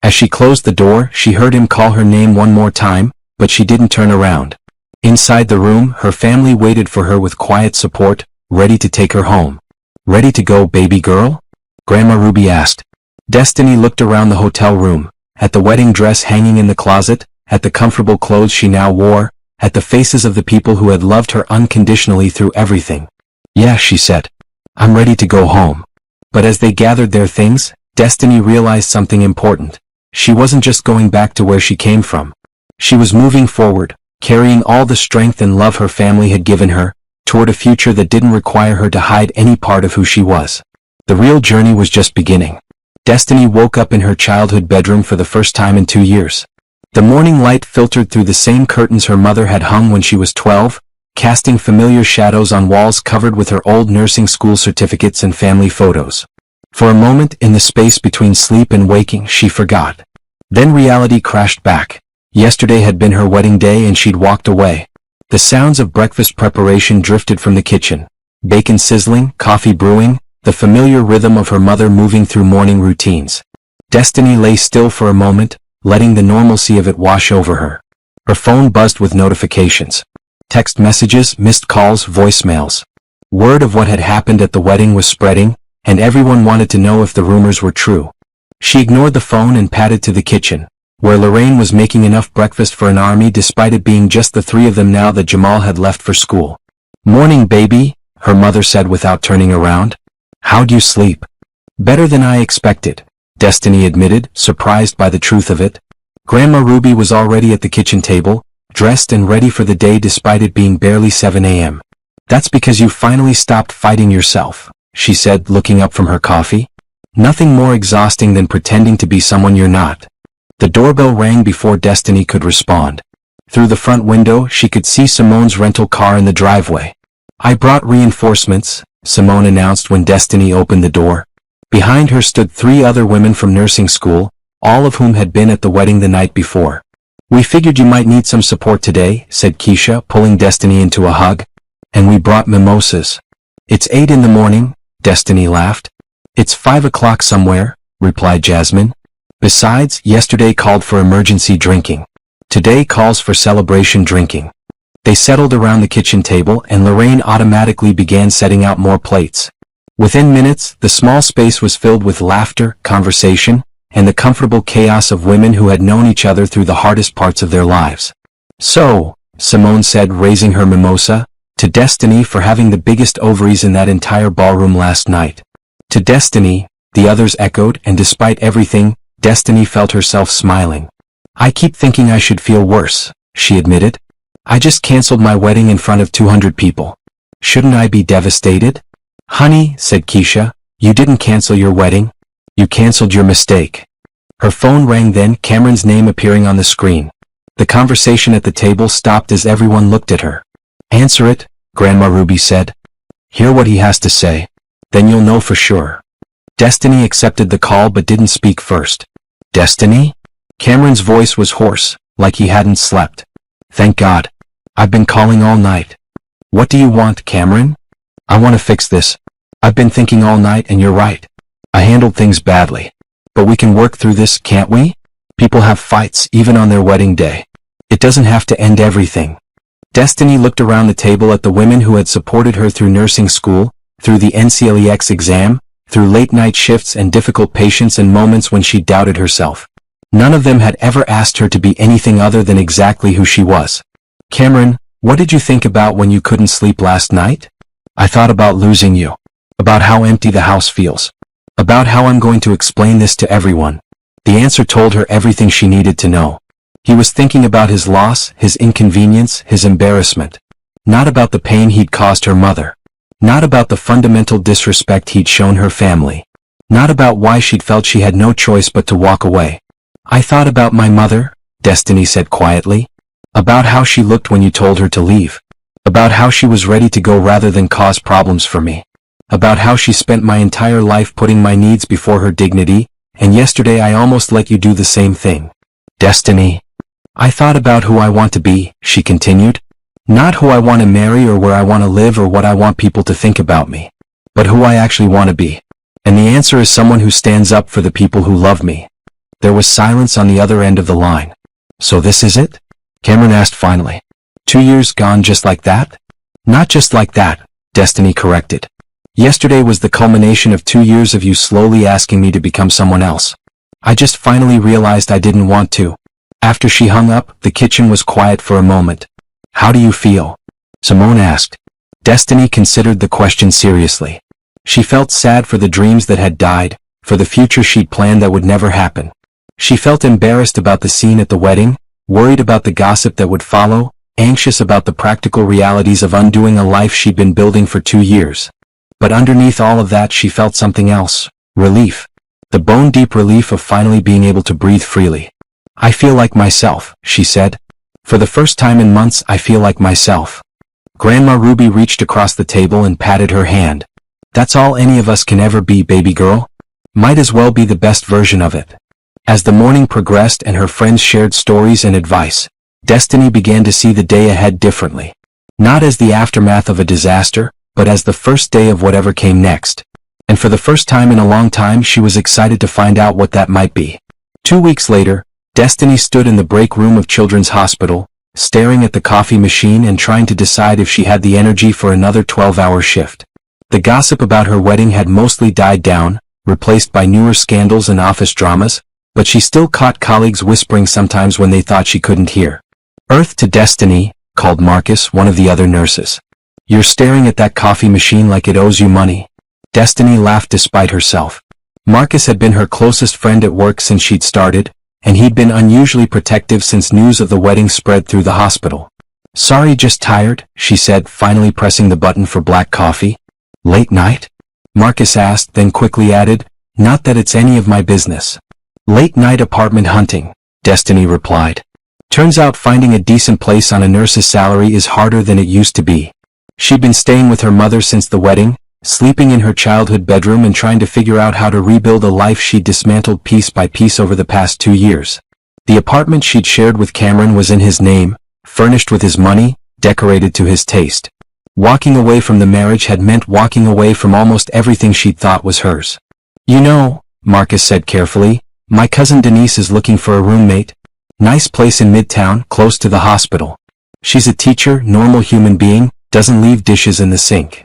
As she closed the door, she heard him call her name one more time, but she didn't turn around. Inside the room, her family waited for her with quiet support, ready to take her home. Ready to go, baby girl? Grandma Ruby asked. Destiny looked around the hotel room, at the wedding dress hanging in the closet, at the comfortable clothes she now wore, at the faces of the people who had loved her unconditionally through everything. Yeah, she said. I'm ready to go home. But as they gathered their things, Destiny realized something important. She wasn't just going back to where she came from. She was moving forward, carrying all the strength and love her family had given her, toward a future that didn't require her to hide any part of who she was. The real journey was just beginning. Destiny woke up in her childhood bedroom for the first time in 2 years. The morning light filtered through the same curtains her mother had hung when she was 12, casting familiar shadows on walls covered with her old nursing school certificates and family photos. For a moment, in the space between sleep and waking, she forgot. Then reality crashed back. Yesterday had been her wedding day and she'd walked away. The sounds of breakfast preparation drifted from the kitchen. Bacon sizzling, coffee brewing, the familiar rhythm of her mother moving through morning routines. Destiny lay still for a moment, letting the normalcy of it wash over her. Her phone buzzed with notifications. Text messages, missed calls, voicemails. Word of what had happened at the wedding was spreading, and everyone wanted to know if the rumors were true. She ignored the phone and padded to the kitchen, where Lorraine was making enough breakfast for an army despite it being just the three of them now that Jamal had left for school. Morning, baby, her mother said without turning around. How'd you sleep? Better than I expected, Destiny admitted, surprised by the truth of it. Grandma Ruby was already at the kitchen table, dressed and ready for the day despite it being barely 7 a.m. That's because you finally stopped fighting yourself, she said, looking up from her coffee. Nothing more exhausting than pretending to be someone you're not. The doorbell rang before Destiny could respond. Through the front window, she could see Simone's rental car in the driveway. I brought reinforcements, Simone announced when Destiny opened the door. Behind her stood 3 other women from nursing school, all of whom had been at the wedding the night before. We figured you might need some support today, said Keisha, pulling Destiny into a hug. And we brought mimosas. It's 8 in the morning, Destiny laughed. It's 5 o'clock somewhere, replied Jasmine. Besides, yesterday called for emergency drinking. Today calls for celebration drinking. They settled around the kitchen table and Lorraine automatically began setting out more plates. Within minutes, the small space was filled with laughter, conversation, and the comfortable chaos of women who had known each other through the hardest parts of their lives. So, Simone said, raising her mimosa, to Destiny for having the biggest ovaries in that entire ballroom last night. To Destiny, the others echoed, and despite everything, Destiny felt herself smiling. I keep thinking I should feel worse, she admitted. I just canceled my wedding in front of 200 people. Shouldn't I be devastated? Honey, said Keisha, you didn't cancel your wedding. You canceled your mistake. Her phone rang then, Cameron's name appearing on the screen. The conversation at the table stopped as everyone looked at her. Answer it, Grandma Ruby said. Hear what he has to say. Then you'll know for sure. Destiny accepted the call but didn't speak first. Destiny? Cameron's voice was hoarse, like he hadn't slept. Thank God. I've been calling all night. What do you want, Cameron? I want to fix this. I've been thinking all night and you're right. I handled things badly. But we can work through this, can't we? People have fights even on their wedding day. It doesn't have to end everything. Destiny looked around the table at the women who had supported her through nursing school, through the NCLEX exam, through late-night shifts and difficult patients and moments when she doubted herself. None of them had ever asked her to be anything other than exactly who she was. Cameron, what did you think about when you couldn't sleep last night? I thought about losing you. About how empty the house feels. About how I'm going to explain this to everyone. The answer told her everything she needed to know. He was thinking about his loss, his inconvenience, his embarrassment. Not about the pain he'd caused her mother. Not about the fundamental disrespect he'd shown her family. Not about why she'd felt she had no choice but to walk away. I thought about my mother, Destiny said quietly. About how she looked when you told her to leave. About how she was ready to go rather than cause problems for me. About how she spent my entire life putting my needs before her dignity, and yesterday I almost let you do the same thing. Destiny. I thought about who I want to be, she continued. Not who I want to marry or where I want to live or what I want people to think about me, but who I actually want to be. And the answer is someone who stands up for the people who love me. There was silence on the other end of the line. So this is it? Cameron asked finally. 2 years gone just like that? Not just like that, Destiny corrected. Yesterday was the culmination of 2 years of you slowly asking me to become someone else. I just finally realized I didn't want to. After she hung up, the kitchen was quiet for a moment. How do you feel? Simone asked. Destiny considered the question seriously. She felt sad for the dreams that had died, for the future she'd planned that would never happen. She felt embarrassed about the scene at the wedding, worried about the gossip that would follow, anxious about the practical realities of undoing a life she'd been building for 2 years. But underneath all of that she felt something else, relief. The bone-deep relief of finally being able to breathe freely. I feel like myself, she said. For the first time in months I feel like myself. Grandma Ruby reached across the table and patted her hand. That's all any of us can ever be, baby girl. Might as well be the best version of it. As the morning progressed and her friends shared stories and advice, Destiny began to see the day ahead differently. Not as the aftermath of a disaster, but as the first day of whatever came next. And for the first time in a long time she was excited to find out what that might be. 2 weeks later, Destiny stood in the break room of Children's Hospital, staring at the coffee machine and trying to decide if she had the energy for another 12-hour shift. The gossip about her wedding had mostly died down, replaced by newer scandals and office dramas, but she still caught colleagues whispering sometimes when they thought she couldn't hear. Earth to Destiny, called Marcus, one of the other nurses. You're staring at that coffee machine like it owes you money. Destiny laughed despite herself. Marcus had been her closest friend at work since she'd started, and he'd been unusually protective since news of the wedding spread through the hospital. Sorry, just tired, she said, finally pressing the button for black coffee. Late night? Marcus asked, then quickly added, not that it's any of my business. Late night apartment hunting, Destiny replied. Turns out finding a decent place on a nurse's salary is harder than it used to be. She'd been staying with her mother since the wedding, sleeping in her childhood bedroom and trying to figure out how to rebuild a life she'd dismantled piece by piece over the past 2 years. The apartment she'd shared with Cameron was in his name, furnished with his money, decorated to his taste. Walking away from the marriage had meant walking away from almost everything she'd thought was hers. You know, Marcus said carefully, my cousin Denise is looking for a roommate. Nice place in Midtown, close to the hospital. She's a teacher, normal human being, doesn't leave dishes in the sink.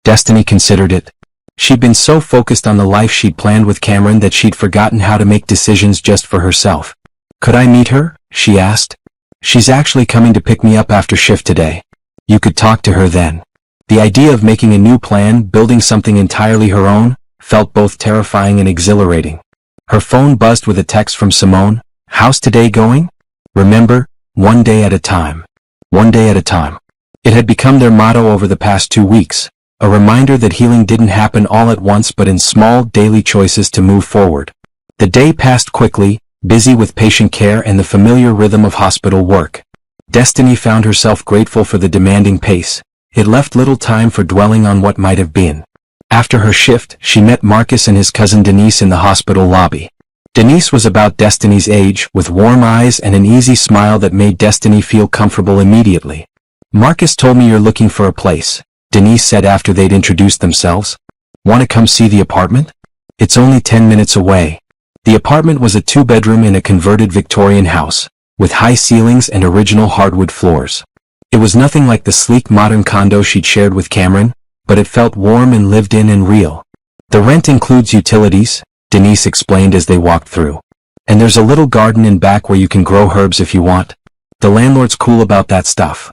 Destiny considered it. She'd been so focused on the life she'd planned with Cameron that she'd forgotten how to make decisions just for herself. Could I meet her? She asked. She's actually coming to pick me up after shift today. You could talk to her then. The idea of making a new plan, building something entirely her own, felt both terrifying and exhilarating. Her phone buzzed with a text from Simone. How's today going? Remember, one day at a time. One day at a time. It had become their motto over the past 2 weeks. A reminder that healing didn't happen all at once but in small, daily choices to move forward. The day passed quickly, busy with patient care and the familiar rhythm of hospital work. Destiny found herself grateful for the demanding pace. It left little time for dwelling on what might have been. After her shift, she met Marcus and his cousin Denise in the hospital lobby. Denise was about Destiny's age, with warm eyes and an easy smile that made Destiny feel comfortable immediately. Marcus told me you're looking for a place, Denise said after they'd introduced themselves. Want to come see the apartment? It's only 10 minutes away. The apartment was a 2-bedroom in a converted Victorian house, with high ceilings and original hardwood floors. It was nothing like the sleek modern condo she'd shared with Cameron, but it felt warm and lived in and real. The rent includes utilities, Denise explained as they walked through. And there's a little garden in back where you can grow herbs if you want. The landlord's cool about that stuff.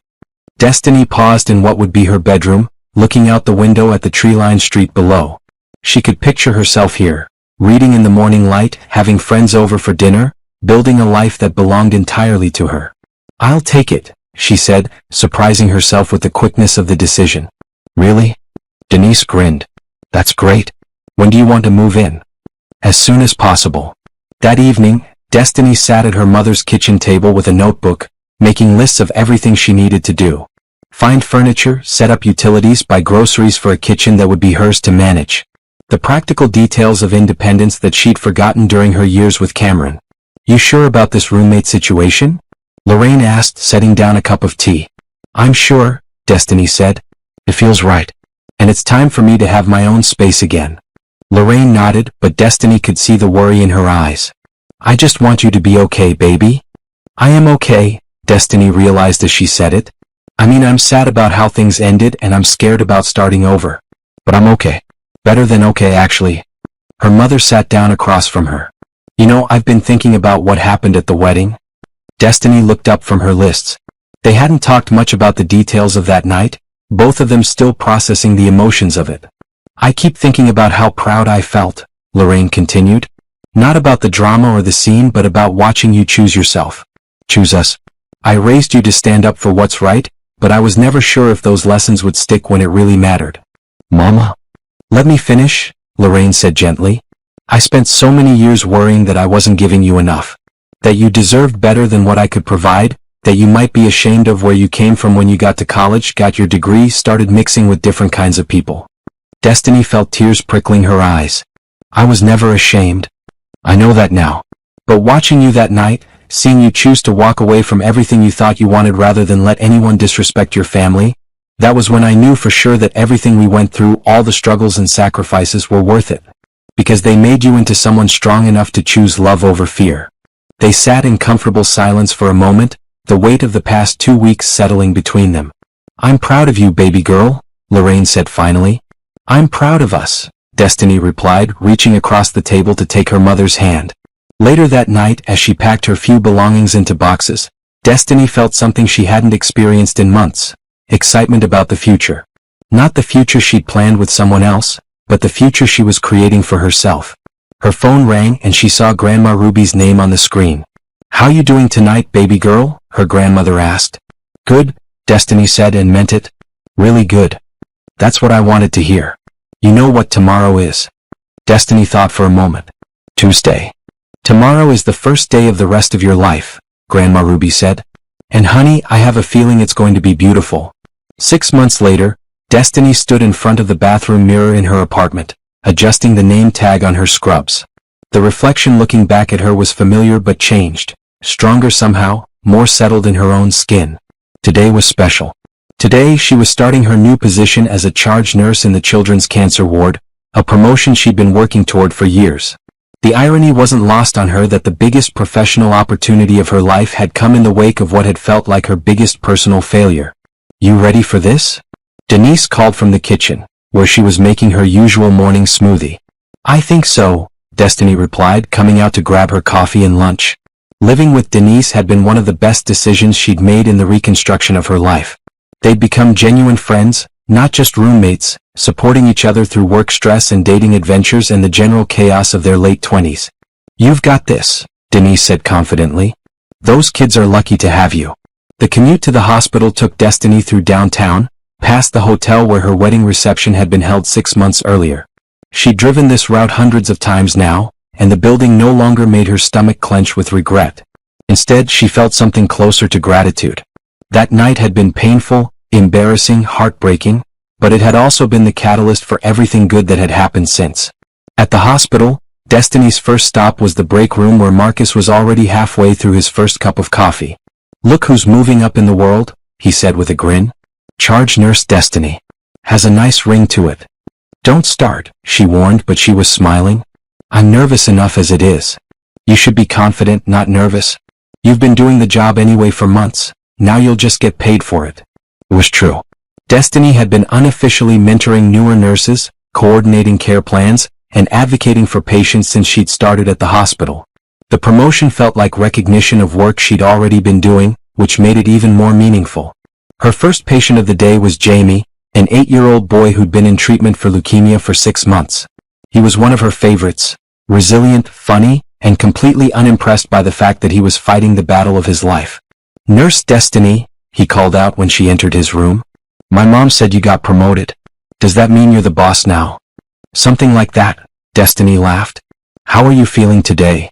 Destiny paused in what would be her bedroom, looking out the window at the tree-lined street below. She could picture herself here, reading in the morning light, having friends over for dinner, building a life that belonged entirely to her. I'll take it, she said, surprising herself with the quickness of the decision. Really? Denise grinned. That's great. When do you want to move in? As soon as possible. That evening, Destiny sat at her mother's kitchen table with a notebook, making lists of everything she needed to do. Find furniture, set up utilities, buy groceries for a kitchen that would be hers to manage. The practical details of independence that she'd forgotten during her years with Cameron. "You sure about this roommate situation?" Lorraine asked, setting down a cup of tea. "I'm sure," Destiny said. "It feels right. And it's time for me to have my own space again." Lorraine nodded, but Destiny could see the worry in her eyes. "I just want you to be okay, baby." "I am okay," Destiny realized as she said it. "I mean, I'm sad about how things ended and I'm scared about starting over. But I'm okay. Better than okay, actually." Her mother sat down across from her. "You know, I've been thinking about what happened at the wedding." Destiny looked up from her lists. They hadn't talked much about the details of that night, both of them still processing the emotions of it. "I keep thinking about how proud I felt," Lorraine continued. "Not about the drama or the scene, but about watching you choose yourself. Choose us. I raised you to stand up for what's right, but I was never sure if those lessons would stick when it really mattered." "Mama?" "Let me finish," Lorraine said gently. "I spent so many years worrying that I wasn't giving you enough. That you deserved better than what I could provide, that you might be ashamed of where you came from when you got to college, got your degree, started mixing with different kinds of people." Destiny felt tears prickling her eyes. "I was never ashamed. I know that now. But watching you that night, seeing you choose to walk away from everything you thought you wanted rather than let anyone disrespect your family, that was when I knew for sure that everything we went through, all the struggles and sacrifices, were worth it. Because they made you into someone strong enough to choose love over fear." They sat in comfortable silence for a moment, the weight of the past 2 weeks settling between them. "I'm proud of you, baby girl," Lorraine said finally. "I'm proud of us," Destiny replied, reaching across the table to take her mother's hand. Later that night, as she packed her few belongings into boxes, Destiny felt something she hadn't experienced in months: excitement about the future. Not the future she'd planned with someone else, but the future she was creating for herself. Her phone rang and she saw Grandma Ruby's name on the screen. "How you doing tonight, baby girl?" her grandmother asked. "Good," Destiny said, and meant it. "Really good. That's what I wanted to hear. You know what tomorrow is?" Destiny thought for a moment. "Tuesday." "Tomorrow is the first day of the rest of your life," Grandma Ruby said. "And honey, I have a feeling it's going to be beautiful." 6 months later, Destiny stood in front of the bathroom mirror in her apartment, adjusting the name tag on her scrubs. The reflection looking back at her was familiar but changed, stronger somehow, more settled in her own skin. Today was special. Today she was starting her new position as a charge nurse in the children's cancer ward, a promotion she'd been working toward for years. The irony wasn't lost on her that the biggest professional opportunity of her life had come in the wake of what had felt like her biggest personal failure. "You ready for this?" Denise called from the kitchen, where she was making her usual morning smoothie. "I think so," Destiny replied, coming out to grab her coffee and lunch. Living with Denise had been one of the best decisions she'd made in the reconstruction of her life. They'd become genuine friends, not just roommates, supporting each other through work stress and dating adventures and the general chaos of their late 20s. "You've got this," Denise said confidently. "Those kids are lucky to have you." The commute to the hospital took Destiny through downtown, past the hotel where her wedding reception had been held 6 months earlier. She'd driven this route hundreds of times now, and the building no longer made her stomach clench with regret. Instead, she felt something closer to gratitude. That night had been painful, embarrassing, heartbreaking, but it had also been the catalyst for everything good that had happened since. At the hospital, Destiny's first stop was the break room where Marcus was already halfway through his first cup of coffee. "Look who's moving up in the world," he said with a grin. "Charge Nurse Destiny. Has a nice ring to it." "Don't start," she warned, but she was smiling. "I'm nervous enough as it is." "You should be confident, not nervous. You've been doing the job anyway for months. Now you'll just get paid for it." It was true. Destiny had been unofficially mentoring newer nurses, coordinating care plans, and advocating for patients since she'd started at the hospital. The promotion felt like recognition of work she'd already been doing, which made it even more meaningful. Her first patient of the day was Jamie, an 8-year-old boy who'd been in treatment for leukemia for 6 months. He was one of her favorites, resilient, funny, and completely unimpressed by the fact that he was fighting the battle of his life. "Nurse Destiny," he called out when she entered his room. "My mom said you got promoted. Does that mean you're the boss now?" "Something like that," Destiny laughed. "How are you feeling today?"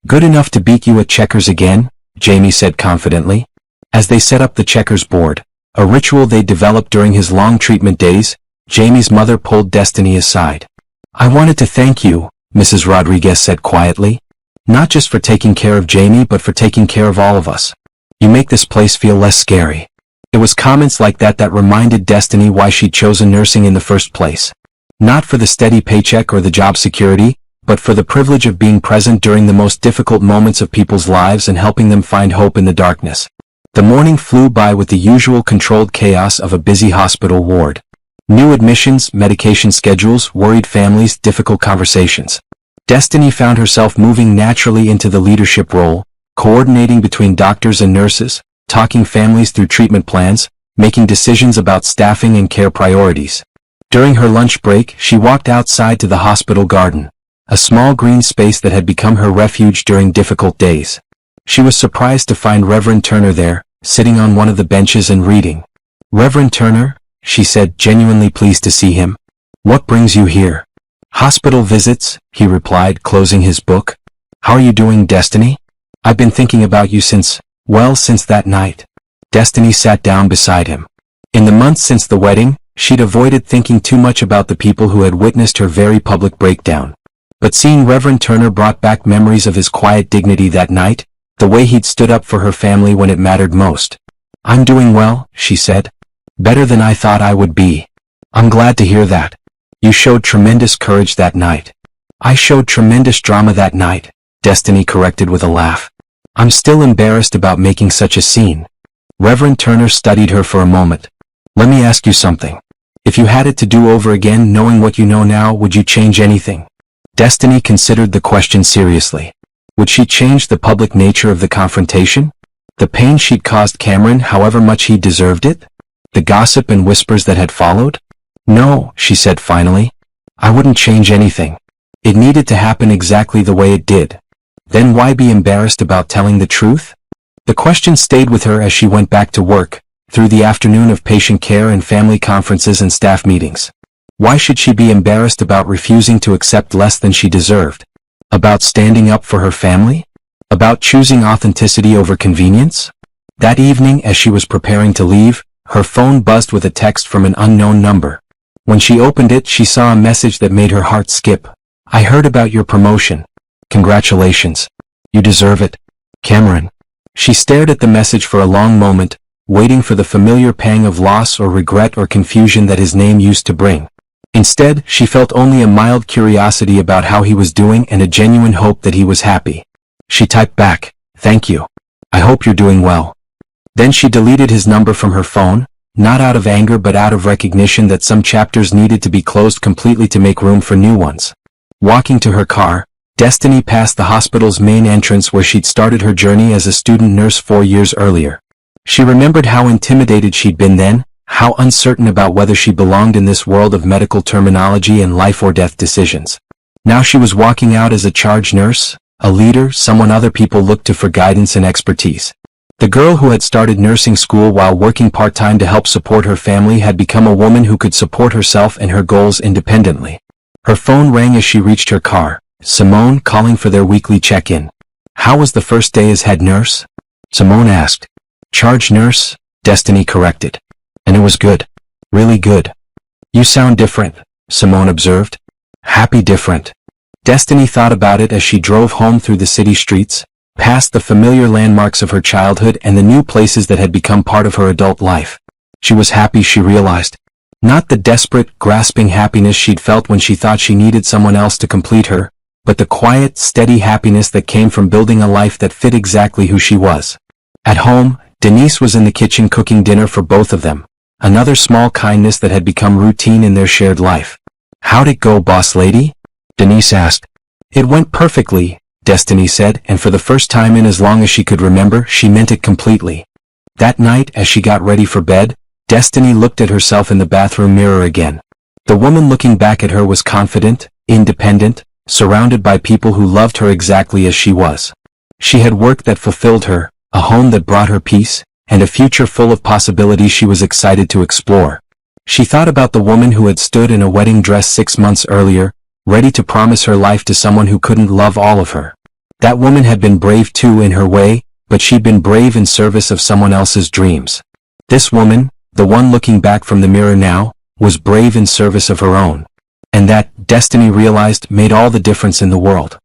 Good enough to beat you at checkers again? Jamie said confidently. As they set up the checkers board, a ritual they developed during his long treatment days, Jamie's mother pulled Destiny aside. I wanted to thank you, Mrs. Rodriguez said quietly. Not just for taking care of Jamie but for taking care of all of us. You make this place feel less scary. It was comments like that that reminded Destiny why she'd chosen nursing in the first place. Not for the steady paycheck or the job security, but for the privilege of being present during the most difficult moments of people's lives and helping them find hope in the darkness. The morning flew by with the usual controlled chaos of a busy hospital ward. New admissions, medication schedules, worried families, difficult conversations. Destiny found herself moving naturally into the leadership role, coordinating between doctors and nurses, talking families through treatment plans, making decisions about staffing and care priorities. During her lunch break, she walked outside to the hospital garden, a small green space that had become her refuge during difficult days. She was surprised to find Reverend Turner there, sitting on one of the benches and reading. Reverend Turner, she said, genuinely pleased to see him. What brings you here? Hospital visits, he replied, closing his book. How are you doing, Destiny? I've been thinking about you since that night. Destiny sat down beside him. In the months since the wedding, she'd avoided thinking too much about the people who had witnessed her very public breakdown. But seeing Reverend Turner brought back memories of his quiet dignity that night, the way he'd stood up for her family when it mattered most. I'm doing well, she said. Better than I thought I would be. I'm glad to hear that. You showed tremendous courage that night. I showed tremendous drama that night, Destiny corrected with a laugh. I'm still embarrassed about making such a scene. Reverend Turner studied her for a moment. Let me ask you something. If you had it to do over again knowing what you know now, would you change anything? Destiny considered the question seriously. Would she change the public nature of the confrontation? The pain she'd caused Cameron, however much he deserved it? The gossip and whispers that had followed? No, she said finally. I wouldn't change anything. It needed to happen exactly the way it did. Then why be embarrassed about telling the truth? The question stayed with her as she went back to work, through the afternoon of patient care and family conferences and staff meetings. Why should she be embarrassed about refusing to accept less than she deserved? About standing up for her family? About choosing authenticity over convenience? That evening, as she was preparing to leave, her phone buzzed with a text from an unknown number. When she opened it, she saw a message that made her heart skip. I heard about your promotion. Congratulations. You deserve it. Cameron. She stared at the message for a long moment, waiting for the familiar pang of loss or regret or confusion that his name used to bring. Instead, she felt only a mild curiosity about how he was doing and a genuine hope that he was happy. She typed back, thank you. I hope you're doing well. Then she deleted his number from her phone, not out of anger but out of recognition that some chapters needed to be closed completely to make room for new ones. Walking to her car, Destiny passed the hospital's main entrance where she'd started her journey as a student nurse 4 years earlier. She remembered how intimidated she'd been then, how uncertain about whether she belonged in this world of medical terminology and life or death decisions. Now she was walking out as a charge nurse, a leader, someone other people looked to for guidance and expertise. The girl who had started nursing school while working part-time to help support her family had become a woman who could support herself and her goals independently. Her phone rang as she reached her car. Simone calling for their weekly check-in. How was the first day as head nurse? Simone asked. Charge nurse, Destiny corrected. And it was good. Really good. You sound different, Simone observed. Happy different. Destiny thought about it as she drove home through the city streets, past the familiar landmarks of her childhood and the new places that had become part of her adult life. She was happy, she realized. Not the desperate, grasping happiness she'd felt when she thought she needed someone else to complete her, but the quiet, steady happiness that came from building a life that fit exactly who she was. At home, Denise was in the kitchen cooking dinner for both of them, another small kindness that had become routine in their shared life. How'd it go, boss lady? Denise asked. It went perfectly, Destiny said, and for the first time in as long as she could remember, she meant it completely. That night, as she got ready for bed, Destiny looked at herself in the bathroom mirror again. The woman looking back at her was confident, independent, surrounded by people who loved her exactly as she was. She had work that fulfilled her, a home that brought her peace, and a future full of possibilities she was excited to explore. She thought about the woman who had stood in a wedding dress 6 months earlier, ready to promise her life to someone who couldn't love all of her. That woman had been brave too in her way, but she'd been brave in service of someone else's dreams. This woman, the one looking back from the mirror now, was brave in service of her own. And that, Destiny realized, made all the difference in the world.